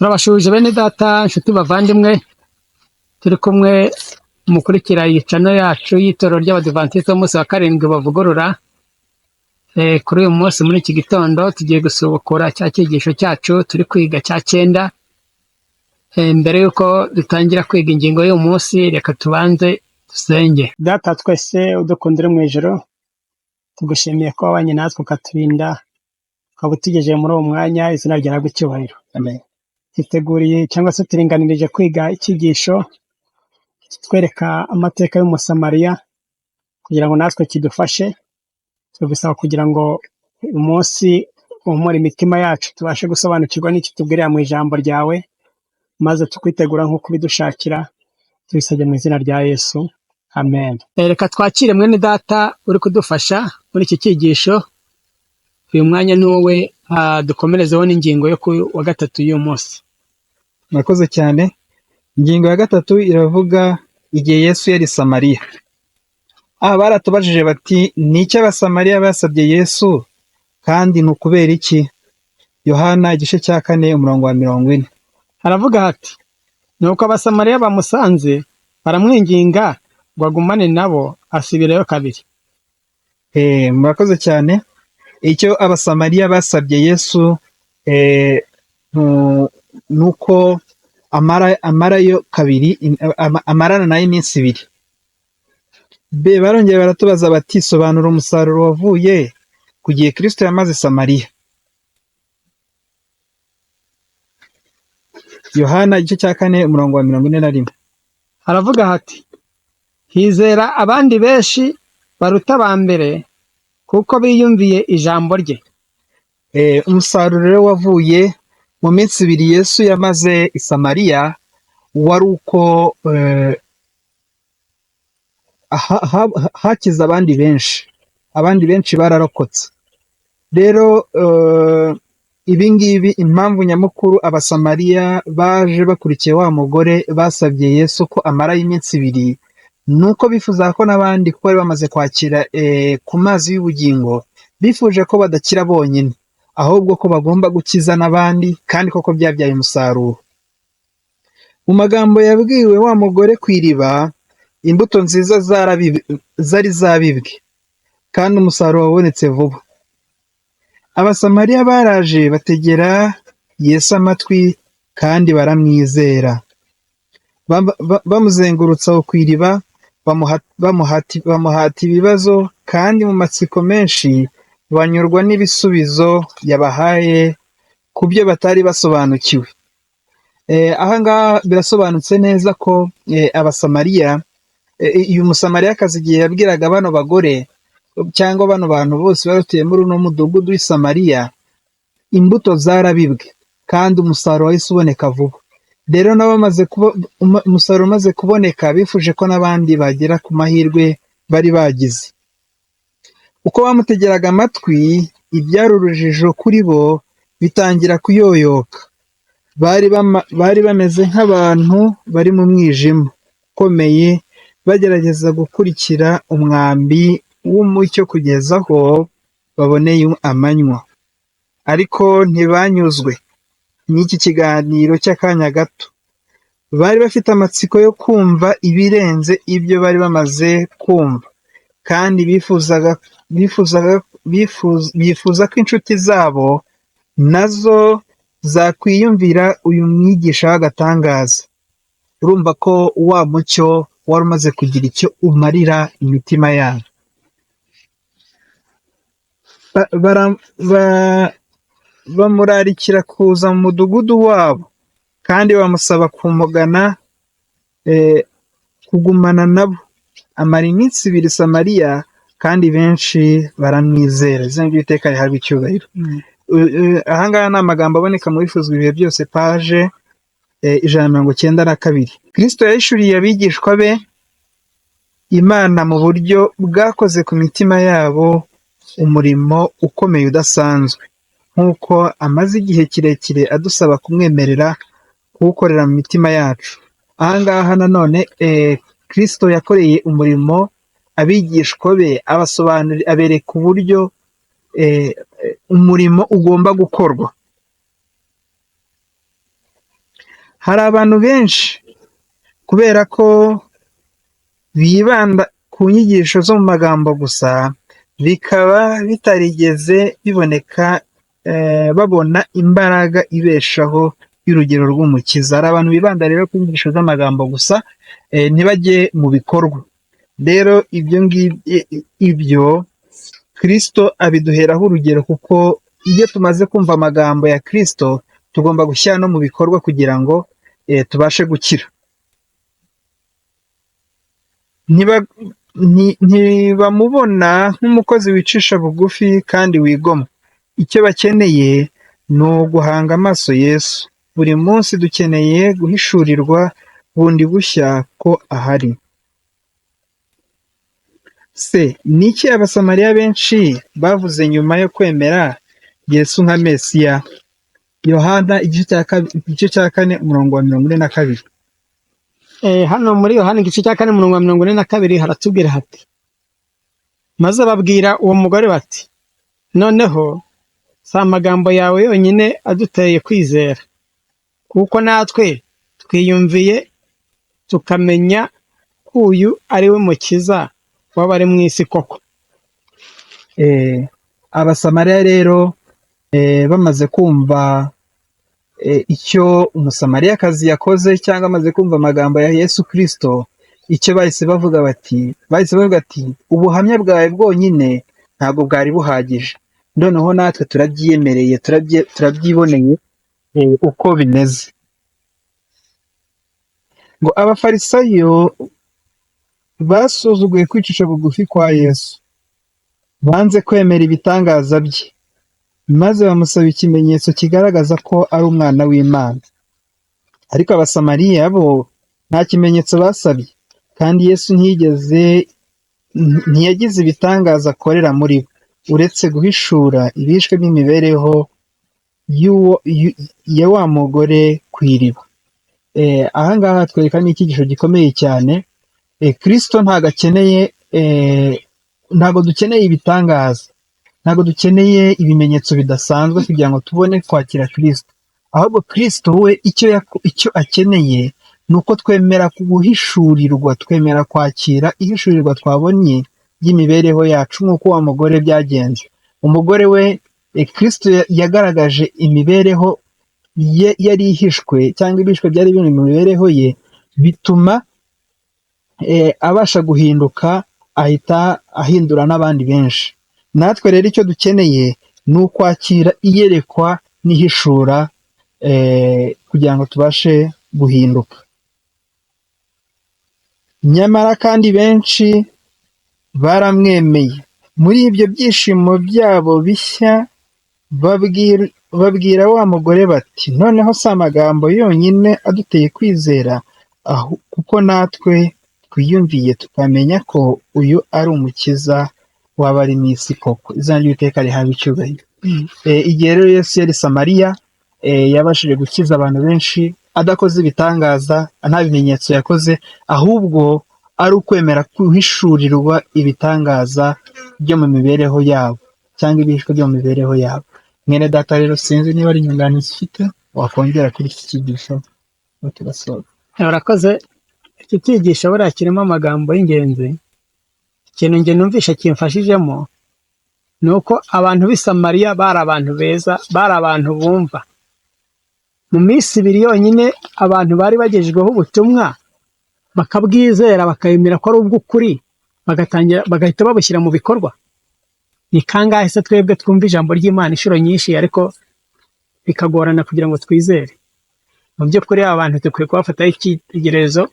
Turabashuje bene data, inshuti bavandimwe, turi kumwe mukurikira iyi channel yacu y'itorero ry'Abadiventiste b'umunsi wa karindwi bavugurura. Kuri uyu munsi muri iki gitondo tugiye gusubukura cya cyigisho cyacu turi kwiga cya 9. Mbere yuko dutangira kwiga ingingo y'uyu munsi, reka tubanze dusenge. Data twese udukundira mu ijoro, tugushimiye ko wabanye natwe ukaturinda, ukaba utugejeje muri uwo mwanya, izina ryawe ry'icyubahiro. Amen. Hiteguriye cyangwa se turinganirije kwiga icyigisho kitwereka amateka y'umusamariya kugira ngo natwe kidufashe. Tugusaba kugira ngo uyu munsi uhumure imitima yacu, tubashe gusobanukirwa n'icyo tubwirira mu ijambo ryawe, maze tukwitegura nk'uko ubidushakira, tubisabye mu izina rya Yesu. Amen. Reka twakire mwene data uri kudufasha muri iki cyigisho. Uyu mwanya ni wowe, dukomerezeho n'ingingo yo ku wa gatatu y'uyu munsi. Murakoze cyane. Ingingo ya gatatu iravuga igihe Yesu yari Samariya. Baratubajije bati ni iki abasamariya basabye Yesu kandi ni ukubera iki? Yohana igice cya 4 umurongo wa 40. Haravuga hati, nuko abasamariya bamusanze baramwinginga ngo agumane nabo asubirayo kabiri. Murakoze cyane. Icyo abasamariya basabye Yesu nuko amarayo kabiri, amarana nayo iminsi 2. Barongeye baratubaza bati sobanura umusaruro wavuye ku gihe Kristo yamaze Samariya. Yohana igice cya 4 umurongo wa 41. Haravuga hati, hizera abandi benshi baruta aba mbere kuko biyumviye ijambo rye. Umusaruro wavuye mu minsi 2 Yesu yamaze i Samariya wari uko hakiza abandi benshi bararokotse. Rero ibi ngibi impamvu nyamukuru abasamariya baje bakurikiye wa mugore basabye Yesu ko amara y'iminsi 2 nuko bifuza ko n'abandi kuko bari bamaze kwakira ku mazi y'ubugingo, bifuje ko badakira bonyine ahubwo ko bagomba gukiza n'abandi, kandi koko byabyaye umusaruro. Mu magambo yabwiwe wa mugore ku iriba, imbuto nziza zari zabibwe kandi umusaruro wabonetse vuba. Abasamariya baraje bategera Yesu amatwi kandi baramwizera. Bamuzengurutsa ku iriba, bamuhata ibibazo, kandi mu matsiko menshi banyurwa n'ibisubizo yabahaye ku byo batari basobanukiwe. Ahangaha birasobanutse neza ko abasamariya, uyu musamariyakazi igihe yabwiraga bano bagore cyangwa bano bantu bose batuye muri uno mudugudu w'i Samariya, imbuto zarabibwe kandi umusaruro wahise uboneka vuba. Rero umusaruro umaze kuboneka, bifuje ko n'abandi bagera ku mahirwe bari bagize. Uko bamutegeraga amatwi, ibyari urujijo kuri bo bitangira kuyoyoka. Bari bameze nk'abantu bari mu mwijima ukomeye, bagerageza gukurikira umwambi w'umucyo kugeza aho baboneye amanywa. Ariko ntibanyuzwe n'iki kiganiro cy'akanya gato. Bari bafite amatsiko yo kumva ibirenze ibyo bari bamaze kumva, kandi bifuza ko inshuti zabo nazo zakwiyumvira uyu mwigisha w'agatangaza. Urumva ko wa mucyo wari umaze kugira icyo umarira imitima yabo. Bamurarikira kuza mu mudugudu wabo kandi bamusaba kumugana, kugumana nabo. Amara iminsi 2 Samariya kandi benshi baramwizera. Izina ry'Uwiteka rihabwe icyubahiro. Ahangaha ni amagambo aboneka mu Bifuzwa ibihe byose, paje 192. Kristo yahishuriye abigishwa be Imana mu buryo bwakoze ku mitima yabo umurimo ukomeye udasanzwe, nk'uko amaze igihe kirekire adusaba kumwemerera kuwukorera mu mitima yacu. Ahangaha nanone Kristo yakoreye umurimo abigishwa be, abasobanurira, abereka uburyo umurimo ugomba gukorwa. hari abantu benshi kubera ko bibanda ku nyigisho zo mu magambo gusa, bikaba bitarigeze biboneka babona imbaraga ibeshaho y'urugero rw'umukiza. Hari abantu bibanda rero ku nyigisho z'amagambo gusa, ntibajye mu bikorwa. Rero ibyo Kristo abiduheraho urugero, kuko iyo tumaze kumva amagambo ya Kristo tugomba gushyira no mu bikorwa kugira ngo tubashe gukira. Ntibamubona nk'umukozi wicisha bugufi kandi wigomwa. Icyo bakeneye ni uguhanga amaso Yesu. Buri munsi dukeneye guhishurirwa bundi bushya ko ahari. Se ni iki abasamariya benshi bavuze nyuma yo kwemera Yesu nka Mesiya? Yohana igice cya 4 umurongo wa 42. Hano muri Yohana igice cya 4 umurongo wa 42 haratubwira hati, maze babwira uwo mugore bati, noneho si amagambo yawe yonyine aduteye kwizera, kuko natwe twiyumviye tukamenya ko uyu ari we mukiza w'abari mu isi koko. Abasamariya rero bamaze kumva icyo umusamariyakazi yakoze, cyangwa amaze kumva amagambo ya Yesu Kristo, icyo bahise bavuga ati, ubuhamya bwawe bwonyine ntabwo bwari buhagije, noneho natwe turabyiyemereye, turabyiboneye uko bimeze. Ngo abafarisayo basuzuguye kwicisha bugufi kwa Yesu, banze kwemera ibitangaza bye, maze bamusaba ikimenyetso kigaragaza ko ari umwana w'Imana. Ariko abasamariya bo nta kimenyetso basabye, kandi Yesu ntiyagize ibitangaza akorera muri bo, uretse guhishura ibishwe by'imibereho ya wa mugore ku iriba. Ahangaha twereka n'icyigisho gikomeye cyane. Kristo ntabwo dukeneye ibitangaza, ntabwo dukeneye ibimenyetso bidasanzwe kugira ngo tubone kwakira Kristo. Ahubwo Kristo we icyo akeneye ni uko twemera guhishurirwa, twemera kwakira ihishurirwa twabonye ry'imibereho yacu, nk'uko wa mugore byagenze. Umugore we Kristo yagaragaje imibereho ye yari ihishwe, cyangwa ibishwe byari biri mu mibereho ye, bituma abasha guhinduka, ahita ahindura n'abandi benshi. Natwe rero icyo dukeneye ni ukwakira iyerekwa n'ihishura kugira ngo tubashe guhinduka. Nyamara kandi benshi baramwemeye. Muri ibyo byishimo byabo bishya babwira wa mugore bati, noneho si amagambo yonyine aduteye kwizera, kuko natwe twiyumviye tukamenya ko uyu ari umukiza w'abari mu isi koko. Izina ry'Uwiteka rihabwe icyubahiro. Igihe rero Yesu yari Samariya, yabashije gukiza abantu benshi adakoze ibitangaza, nta bimenyetso yakoze, ahubwo ari ukwemera guhishurirwa ibitangaza byo mu mibereho yabo, cyangwa ibishwe byo mu mibereho yabo. Mwene data rero, sinzi niba ari inyunganizi ufite wakongera kuri iki cyigisho tugasoza. Urakoze. Iki cyigisho buriya kirimo amagambo y'ingenzi. Ikintu njye numvisha kimfashijemo ni uko abantu b'i Samariya bari abantu beza, bari abantu bumva. Mu minsi 2 yonyine abantu bari bagejejweho ubutumwa, bakabwizera, bakayemera ko ari ubw'ukuri, bagahita babushyira mu bikorwa. Ni kangahe se twebwe twumva ijambo ry'Imana inshuro nyinshi, ariko bikagorana kugira ngo twizere? Mu by'ukuri aba bantu dukwiye kubafataho icyitegererezo,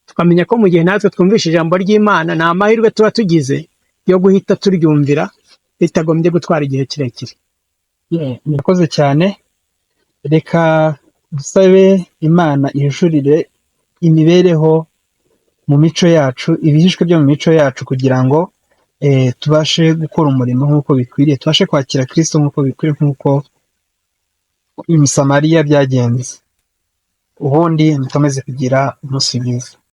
tukamenya ko mu gihe natwe twumvisha ijambo ry'Imana, ni amahirwe tuba tugize yo guhita turyumvira bitagombye gutwara igihe kirekire. Murakoze cyane. Reka dusabe Imana ihishurire imibereho mu mico yacu, ibihishwe byo mu mico yacu, kugira ngo tubashe gukora umurimo nk'uko bikwiriye, tubashe kwakira Kristo nk'uko bikwiriye, nk'uko i Samariya byagenze. Ubundi mukomeze kugira umunsi mwiza.